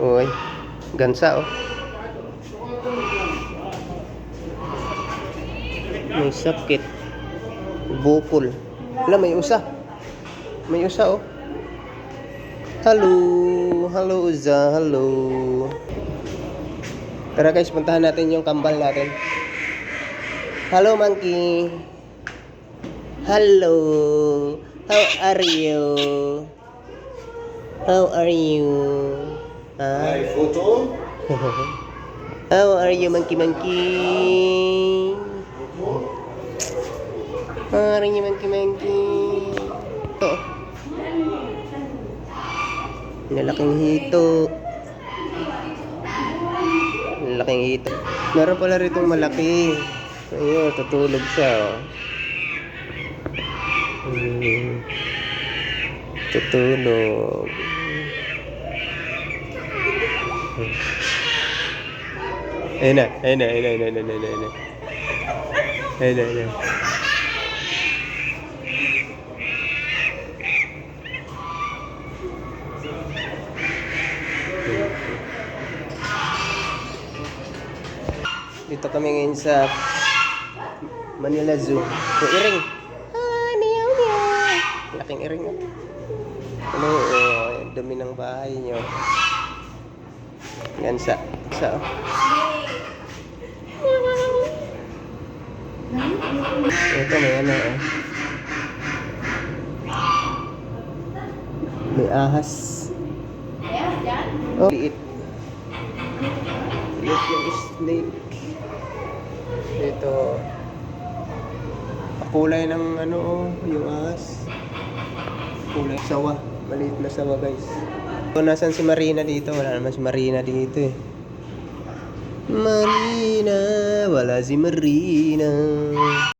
Uy, gansa oh. May sakit. Bukol. Wala, may usa. May usa oh. Hello. Hello Uza. Hello. Tara guys, puntahan natin yung kambal natin. Hello monkey. Hello. How are you? How are you? My photo. How are you, monkey? How are you, monkey? Ito. Lalaking hito. Lalaking hito. Meron pala ritong malaki. Ayun, tutulog siya. Oh. Tutulog. Ayun na. Dito kami ngayon sa Manila Zoo. Yung iring. Meow meow. Laking iring. Ano, dumi ng bahay nyo. Gansa. Oh. Ito may ano oh. May ahas. Oh, liit. Liit yung snake. Ito. Kulay ng ano oh, yung ahas. Kulay sawa. Maliit na sawa guys. So, nasan si Marina dito? Wala naman si Marina dito eh. Marina, wala si Marina.